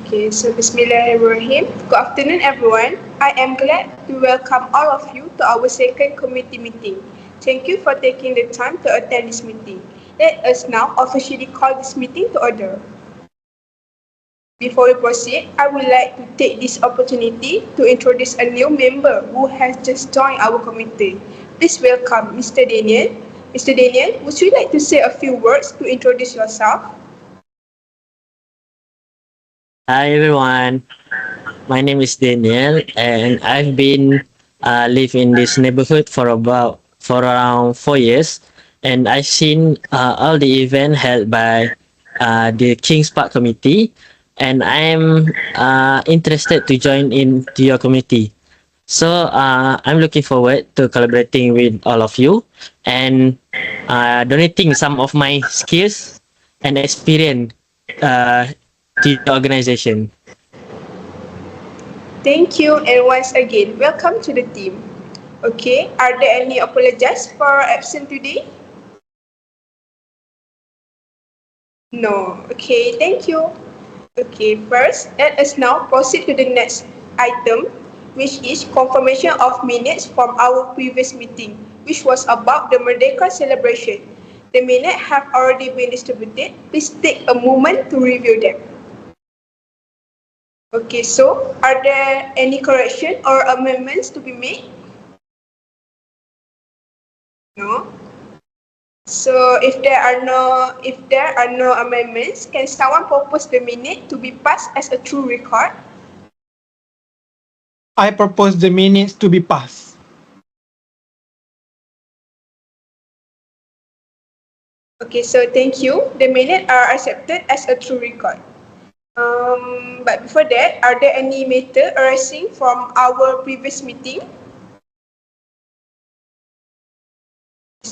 Okay, so Bismillahirrahmanirrahim. Good afternoon, everyone. I am glad to welcome all of you to our second committee meeting. Thank you for taking the time to attend this meeting. Let us now officially call this meeting to order. Before we proceed, I would like to take this opportunity to introduce a new member who has just joined our committee. Please welcome Mr. Daniel. Mr. Daniel, would you like to say a few words to introduce yourself? Hi everyone, my name is Daniel and I've been live in this neighborhood for around 4 years, and I've seen all the event held by the Kings Park Committee, and I'm interested to join into your committee. So I'm looking forward to collaborating with all of you and donating some of my skills and experience uh, to the organization. Thank you, and once again, welcome to the team. Okay, are there any apologies for our absence today? No. Okay, thank you. Okay, first, let us now proceed to the next item, which is confirmation of minutes from our previous meeting, which was about the Merdeka celebration. The minutes have already been distributed. Please take a moment to review them. Okay, so are there any correction or amendments to be made? No. So if there are no amendments, can someone propose the minute to be passed as a true record? I propose the minutes to be passed. Okay, so thank you. The minutes are accepted as a true record. But before that, are there any matter arising from our previous meeting?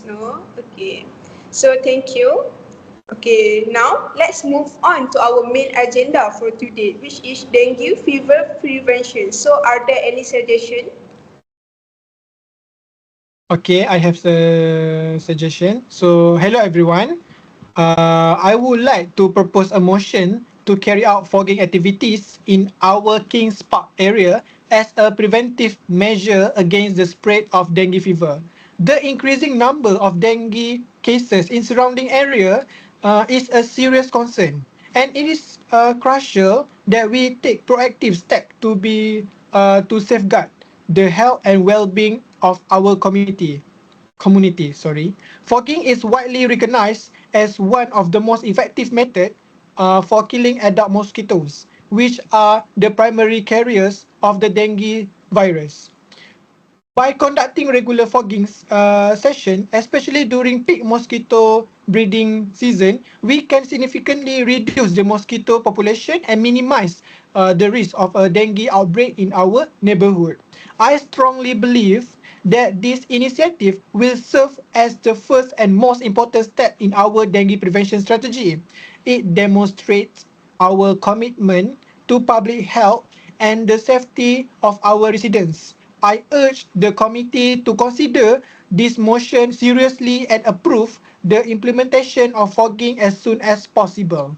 No. Okay. So thank you. Okay, now let's move on to our main agenda for today, which is dengue fever prevention. So are there any suggestions? Okay, I have a suggestion. So, hello everyone. I would like to propose a motion to carry out fogging activities in our Kings Park area as a preventive measure against the spread of dengue fever. The increasing number of dengue cases in surrounding area is a serious concern, and it is crucial that we take proactive steps to safeguard the health and well-being of our community. Fogging is widely recognized as one of the most effective methods for killing adult mosquitoes, which are the primary carriers of the dengue virus. By conducting regular fogging session, especially during peak mosquito breeding season, we can significantly reduce the mosquito population and minimize the risk of a dengue outbreak in our neighborhood. I strongly believe that this initiative will serve as the first and most important step in our dengue prevention strategy. It demonstrates our commitment to public health and the safety of our residents. I urge the committee to consider this motion seriously and approve the implementation of fogging as soon as possible.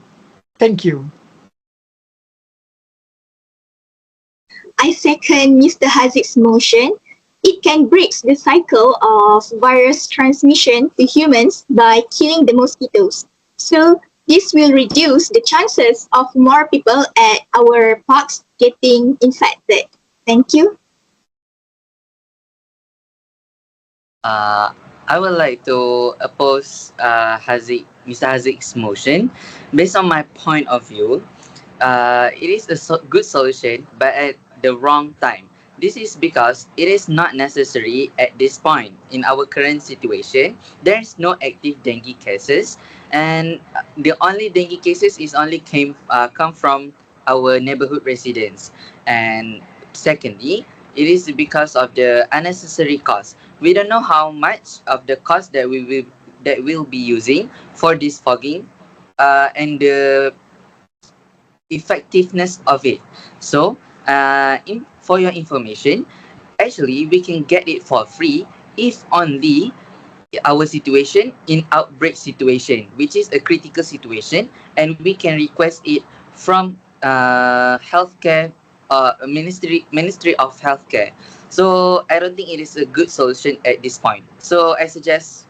Thank you. I second Mr. Hazik's motion. It can break the cycle of virus transmission to humans by killing the mosquitoes. So this will reduce the chances of more people at our parks getting infected. Thank you. I would like to oppose Mr. Hazik's motion. Based on my point of view, it is a good solution, but at the wrong time. This is because it is not necessary at this point. In our current situation, there is no active dengue cases, and the only dengue cases is only come from our neighborhood residents. And secondly, it is because of the unnecessary cost. We don't know how much of the cost that we'll be using for this fogging, and the effectiveness of it. So, for your information, actually we can get it for free if only our situation in outbreak situation, which is a critical situation, and we can request it from healthcare, Ministry of Healthcare. So I don't think it is a good solution at this point. So I suggest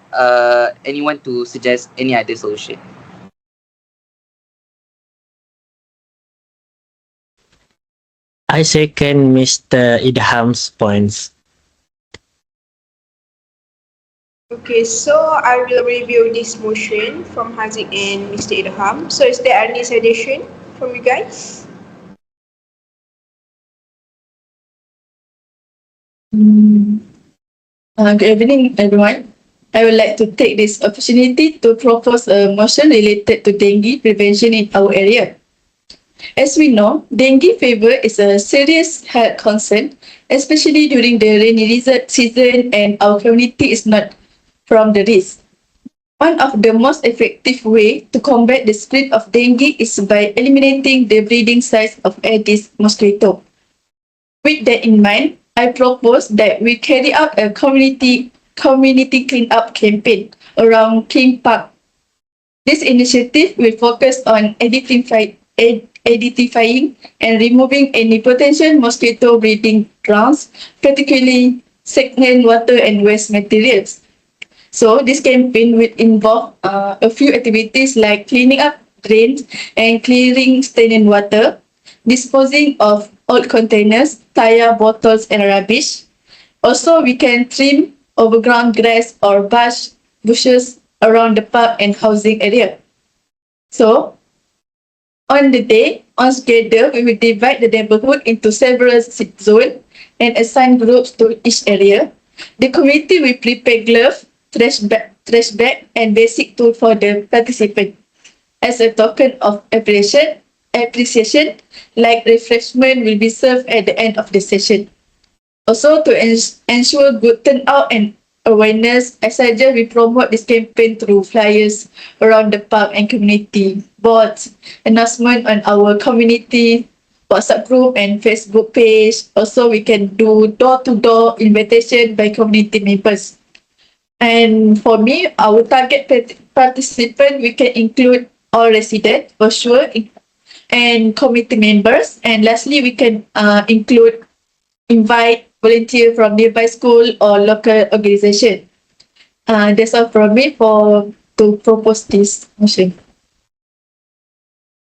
anyone to suggest any other solution. I second Mr. Idham's points. Okay, so I will review this motion from Haziq and Mr. Idham. So is there any suggestion from you guys? Good evening, everyone. I would like to take this opportunity to propose a motion related to dengue prevention in our area. As we know, dengue fever is a serious health concern, especially during the rainy season, and our community is not from the risk. One of the most effective ways to combat the spread of dengue is by eliminating the breeding sites of Aedes mosquito. With that in mind, I propose that we carry out a community cleanup campaign around King Park. This initiative will focus on identifying and removing any potential mosquito breeding grounds, particularly stagnant water and waste materials. So this campaign will involve a few activities like cleaning up drains and clearing stagnant water, disposing of old containers, tire, bottles, and rubbish. Also, we can trim overgrown grass or bushes around the park and housing area. So, on the day, on schedule, we will divide the neighborhood into several zones and assign groups to each area. The community will prepare gloves, trash bag, and basic tools for the participant. As a token of appreciation, like refreshment will be served at the end of the session. Also, to ensure good turnout and awareness, I suggest we promote this campaign through flyers around the park and community boards, announcement on our community WhatsApp group and Facebook page. Also, we can do door-to-door invitation by community members. And for me, our target participant, we can include all residents for sure, and committee members. And lastly, we can invite volunteer from nearby school or local organization. That's all from me to propose this motion.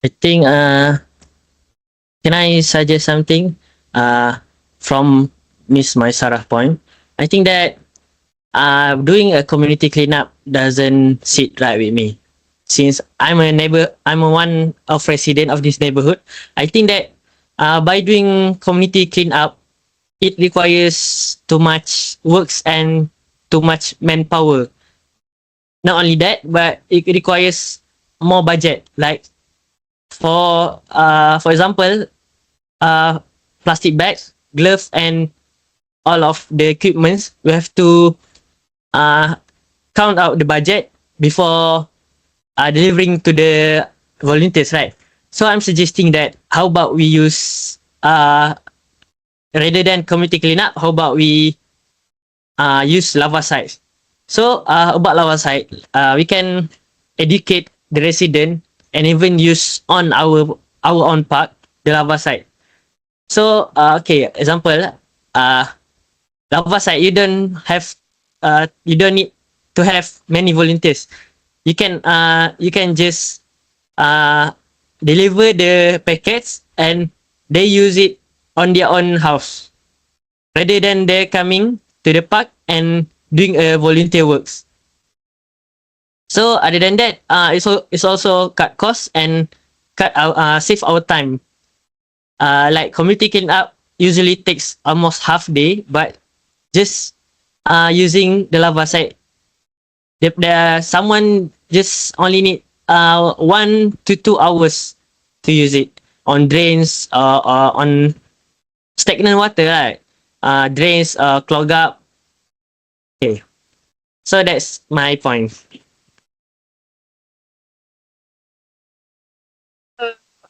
I think can I suggest something from Miss Maisarah point? I think that doing a community cleanup doesn't sit right with me. Since I'm one of resident of this neighborhood, I think that by doing community cleanup, it requires too much works and too much manpower. Not only that, but it requires more budget. Like for example, plastic bags, gloves, and all of the equipments. We have to count out the budget before delivering to the volunteers, right? So I'm suggesting that how about we use rather than community cleanup, how about we use lava sites? So about lava site, we can educate the resident and even use on our own park the lava site. So okay, example, lava site, you don't need to have many volunteers. You can just deliver the packets and they use it on their own house rather than they coming to the park and doing volunteer works. So other than that, it's also cut costs and save our time. Like community cleanup usually takes almost half day, but just using the lava site, someone just only need 1 to 2 hours to use it on drains or on stagnant water, right? Drains clog up. Okay, so that's my point.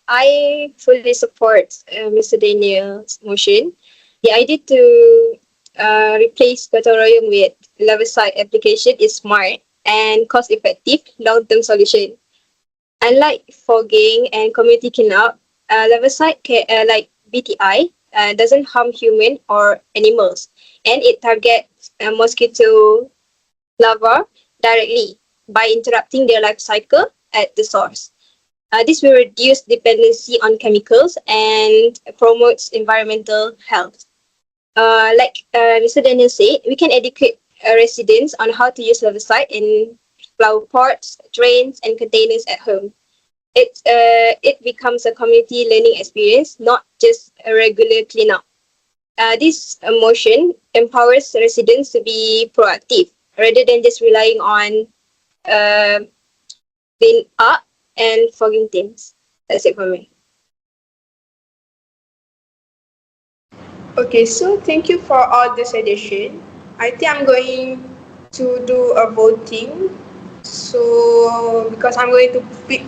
I fully support Mr. Daniel's motion. The idea to replace gotong royong with larvicide application is smart and cost-effective long-term solution. Unlike fogging and community cleanup, Larvicide, like BTI, doesn't harm human or animals, and it targets mosquito larvae directly by interrupting their life cycle at the source. This will reduce dependency on chemicals and promotes environmental health. Like Mr. Daniel said, we can educate residents on how to use herbicide in flower pots, drains, and containers at home. It becomes a community learning experience, not just a regular cleanup. This motion empowers residents to be proactive rather than just relying on uh, clean up and fogging teams. That's it for me. Okay, so thank you for all the suggestion. I think I'm going to do a voting. So because I'm going to pick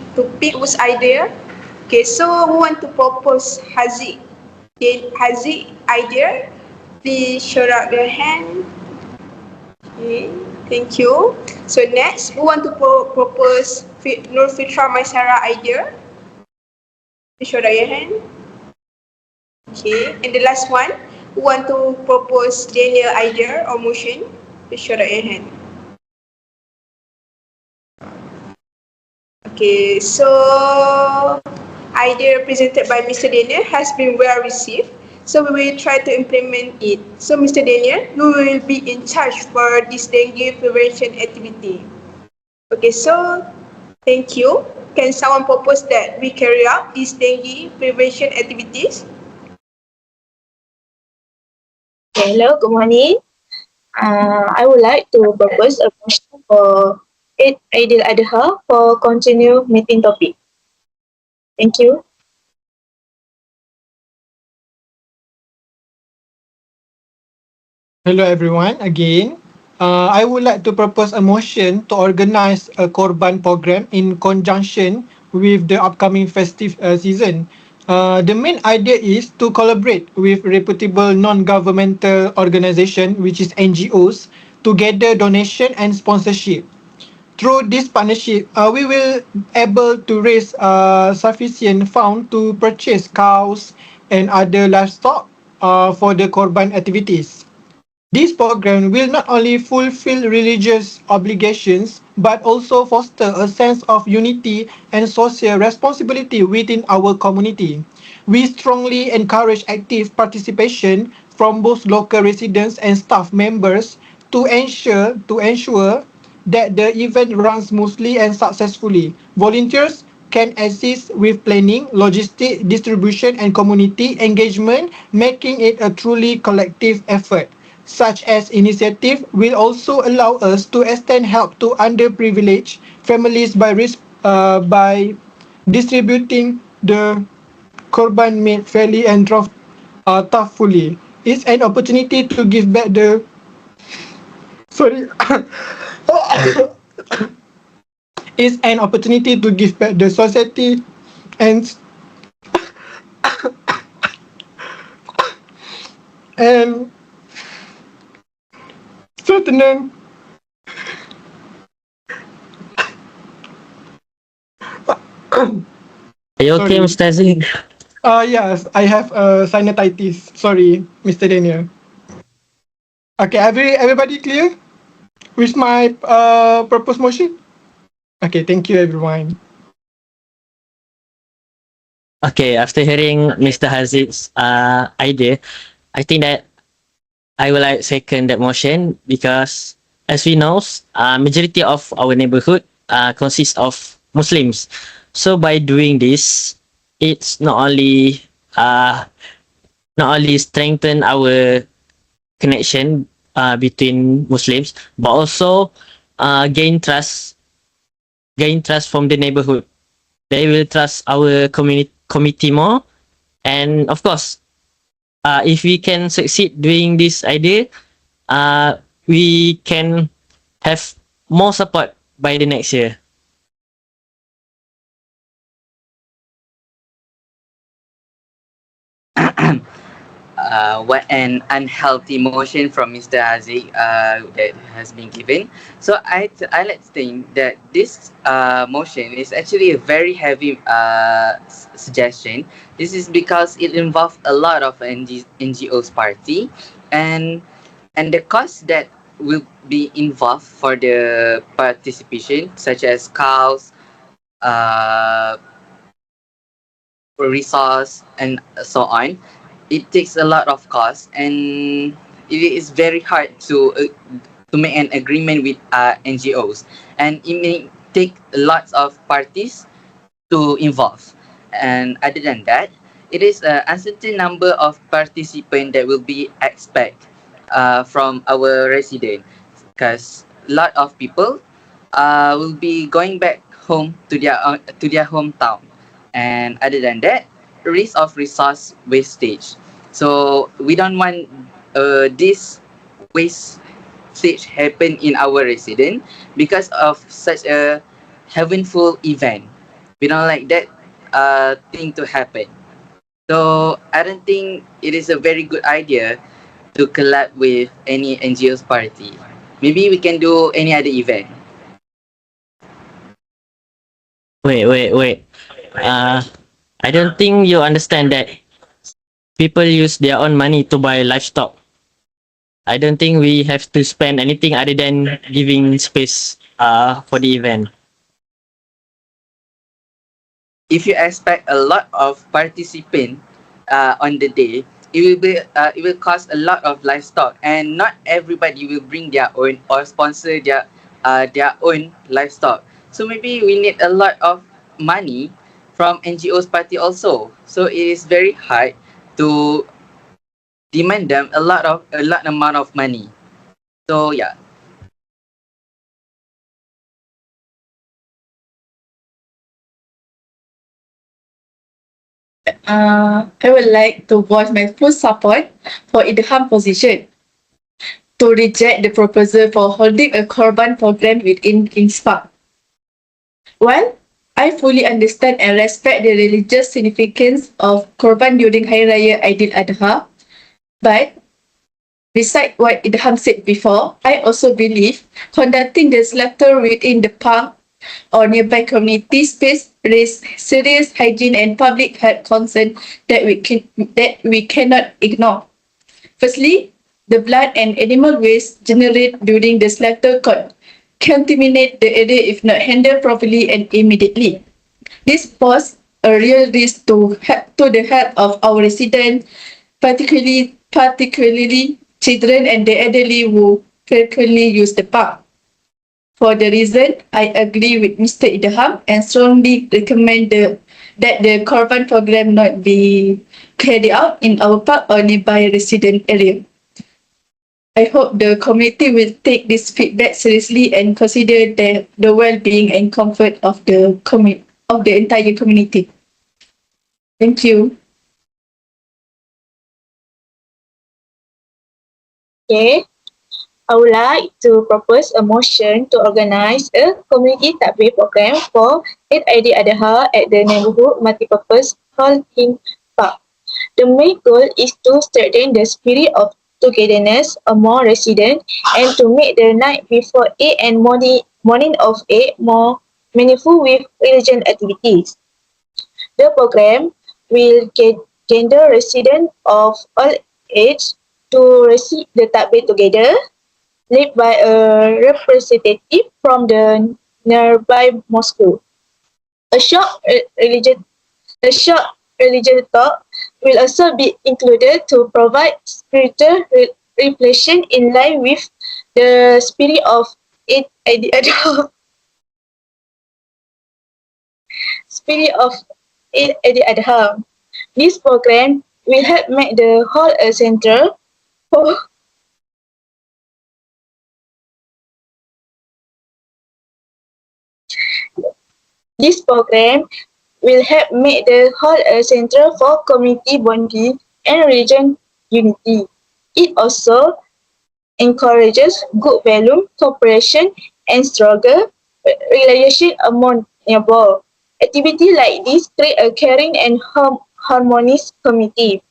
whose idea. Okay, so who want to propose Haziq? Okay, Haziq idea. Please show up your hand. Okay, thank you. So next, who want to propose Nur Fitra Maisara idea? Please show up your hand. Okay, and the last one, who want to propose Daniel idea or motion? Please show up your hand. Okay, so idea presented by Mr. Daniel has been well received. So we will try to implement it. So Mr. Daniel, you will be in charge for this dengue prevention activity. Okay, so thank you. Can someone propose that we carry out these dengue prevention activities? Hello, good morning. I would like to propose a motion for Eid Adha for continue meeting topic. Thank you. Hello everyone again. I would like to propose a motion to organize a Korban program in conjunction with the upcoming festive season. The main idea is to collaborate with reputable non-governmental organization, which is NGOs, to gather donation and sponsorship. Through this partnership, we will able to raise sufficient fund to purchase cows and other livestock for the Korban activities. This program will not only fulfill religious obligations but also foster a sense of unity and social responsibility within our community. We strongly encourage active participation from both local residents and staff members to ensure that the event runs smoothly and successfully. Volunteers can assist with planning, logistics, distribution, and community engagement, making it a truly collective effort. Such as initiative will also allow us to extend help to underprivileged families by distributing the korban meat fairly and thoughtfully. It's an opportunity to give back the sorry. It's an opportunity to give back the society and and strengthening Are you okay, Sorry. Mr. Aziz? Yes, I have sinusitis. Sorry, Mr. Daniel. Okay, everybody clear with my proposed motion? Okay, thank you everyone. Okay, after hearing Mr. Hazid's idea, I think that I will like second that motion because as we know, majority of our neighborhood consists of Muslims. So by doing this, it's not only strengthen our connection between Muslims, but also gain trust from the neighborhood. They will trust our committee more, and of course, if we can succeed doing this idea, we can have more support by the next year. what an unhealthy motion from Mr. Haziq that has been given. So I like to think that this motion is actually a very heavy suggestion. This is because it involves a lot of NGOs party, and the cost that will be involved for the participation, such as cows, uh, resource, and so on. It takes a lot of cost, and it is very hard to make an agreement with NGOs, and it may take lots of parties to involve. And other than that, it is an uncertain number of participants that will be expect from our resident, because a lot of people will be going back home to their hometown. And other than that, risk of resource wastage. So we don't want this wastage happen in our resident because of such a heavenful event. We don't like that thing to happen. So I don't think it is a very good idea to collab with any NGOs party. Maybe we can do any other event. Wait. I don't think you understand that people use their own money to buy livestock. I don't think we have to spend anything other than giving space for the event. If you expect a lot of participants on the day, it will cost a lot of livestock, and not everybody will bring their own or sponsor their own livestock. So maybe we need a lot of money from NGOs party also. So it is very hard to demand them a lot amount of money. So yeah. I would like to voice my full support for Idham position to reject the proposal for holding a Korban program within Kings Park. While I fully understand and respect the religious significance of Korban during Hari Raya Aidil Adha, but besides what Idham said before, I also believe conducting the slaughter within the park or nearby community space raise serious hygiene and public health concern that we cannot ignore. Firstly, the blood and animal waste generated during the slaughter could contaminate the area if not handled properly and immediately. This poses a real risk to the health of our residents, particularly children and the elderly who frequently use the park. For the reason, I agree with Mr. Idham and strongly recommend that the Korban program not be carried out in our park or nearby resident area. I hope the committee will take this feedback seriously and consider the well-being and comfort of the entire community. Thank you. Okay. I would like to propose a motion to organize a community takbir program for Eid Adha at the neighborhood multipurpose hall in Park. The main goal is to strengthen the spirit of togetherness among residents and to make the night before Eid and morning of Eid more meaningful with religious activities. The program will gather residents of all ages to receive the takbir together, led by a representative from the nearby mosque. A short religious talk will also be included to provide spiritual reflection in line with the spirit of Eid al-Adha. Spirit of Eid al-Adha. This program will help make the hall a center for This program will help make the hall a center for community bonding and religion unity. It also encourages good value, cooperation, and stronger relationship among neighbors. Activities like this create a caring and harmonious community.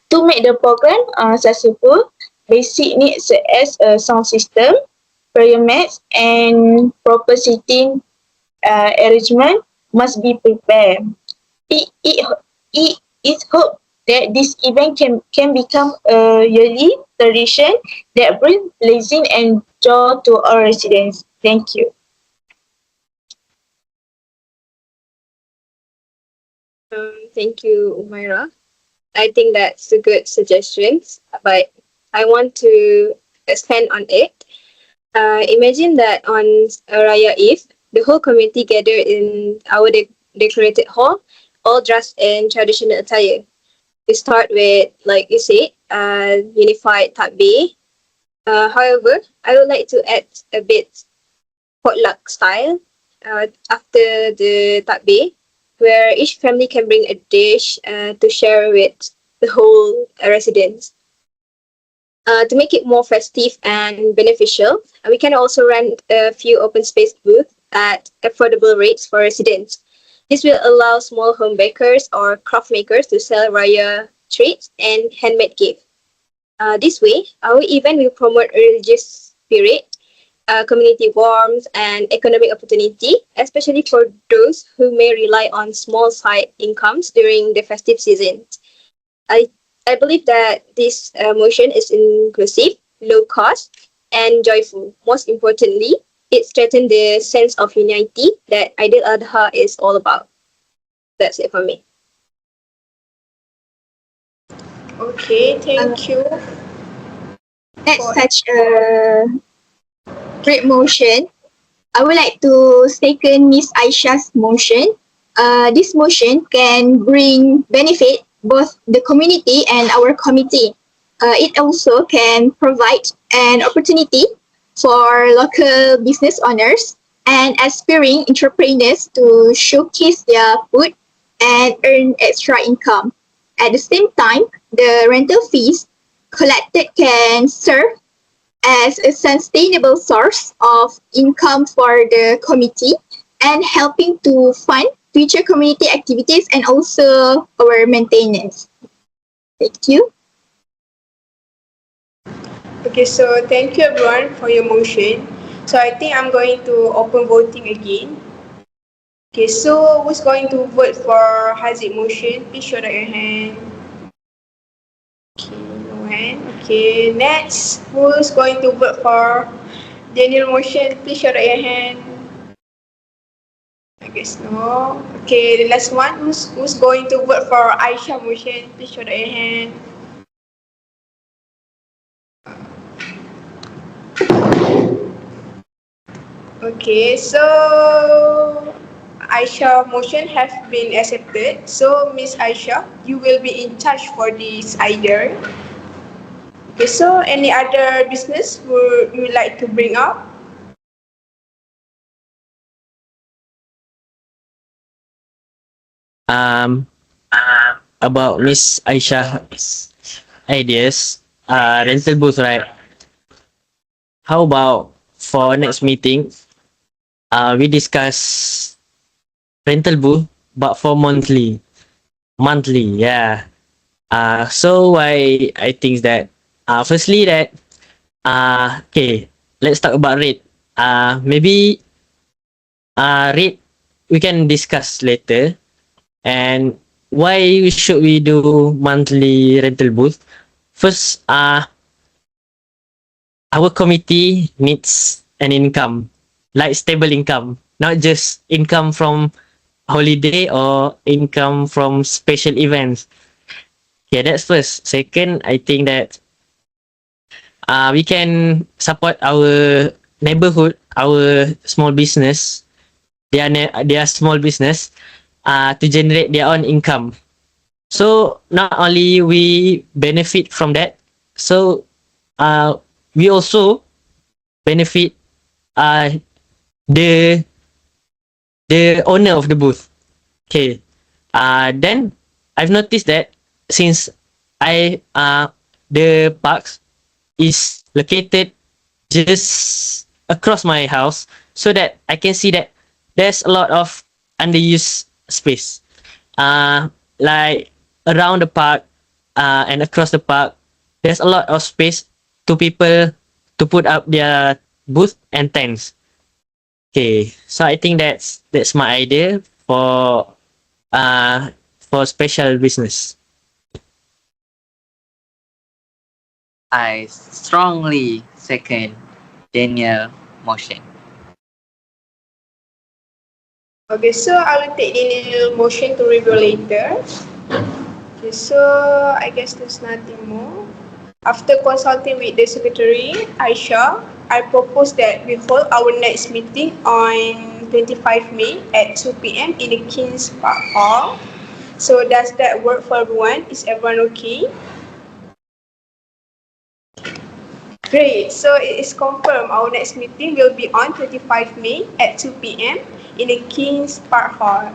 To make the program successful, basic needs as a sound system, prayer mats, and proper seating arrangement must be prepared. It is hoped that this event can become a yearly tradition that brings blessing and joy to our residents. Thank you. Thank you, Umaira. I think that's a good suggestion, but I want to expand on it. Imagine that on Raya Eve, the whole community gather in our decorated hall, all dressed in traditional attire. We start with, like you said, unified takbir. However, I would like to add a bit potluck style after the takbir, where each family can bring a dish to share with the whole residents. To make it more festive and beneficial, we can also rent a few open space booths at affordable rates for residents. This will allow small home bakers or craft makers to sell raya treats and handmade gifts. This way, our event will promote religious spirit, community warmth, and economic opportunity, especially for those who may rely on small side incomes during the festive season. I, I believe that this motion is inclusive, low cost, and joyful. Most importantly, it strengthens the sense of unity that Eid al-Adha is all about. That's it for me. Okay, thank you. That's such a great motion. I would like to second Miss Aisha's motion. This motion can bring benefit both the community and our committee. It also can provide an opportunity for local business owners and aspiring entrepreneurs to showcase their food and earn extra income. At the same time, the rental fees collected can serve as a sustainable source of income for the committee and helping to fund future community activities and also our maintenance. Thank you. Okay, so thank you everyone for your motion. So I think I'm going to open voting again. Okay, so who's going to vote for Haziq motion? Please show that your hand. Okay, no hand. Okay, next, who's going to vote for Daniel motion? Please show that your hand. I guess no. Okay, the last one, who's going to vote for Aisha motion? Please show that your hand. Okay, so Aisha motion have been accepted. So Miss Aisha, you will be in charge for this idea. Okay, so any other business would you like to bring up? Um, about Miss Aisha's ideas, rental booth, right? How about for next meeting, we discuss rental booth, but for monthly, yeah. So why I think that, firstly that, okay, let's talk about rate. Maybe, rate we can discuss later. And why should we do monthly rental booth? First, our committee needs an income, like stable income, not just income from holiday or income from special events. Yeah, that's first. Second, I think that we can support our neighborhood, our small business, their small business, to generate their own income. So not only we benefit from that, so we also benefit the owner of the booth. Okay. Then I've noticed that since the parks is located just across my house, so that I can see that there's a lot of underused space. Like around the park, and across the park, there's a lot of space to people to put up their booth and tents. Okay, so I think that's my idea for special business. I strongly second Daniel motion. Okay, so I will take the motion to review later. Okay, so I guess there's nothing more. After consulting with the secretary, Aisha, I propose that we hold our next meeting on 25 May at 2 p.m. in the Kings Park Hall. So does that work for everyone? Is everyone okay? Great. So it is confirmed our next meeting will be on 25 May at 2 p.m. in the Kings Park Hall.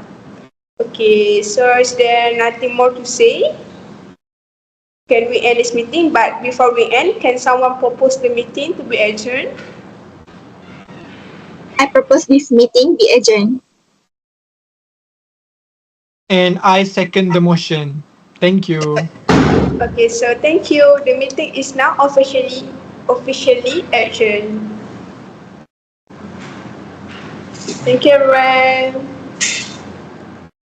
Okay, so is there nothing more to say? Can we end this meeting? But before we end, can someone propose the meeting to be adjourned? I propose this meeting be adjourned. And I second the motion. Thank you. Okay, so thank you. The meeting is now officially adjourned. Thank you, everyone.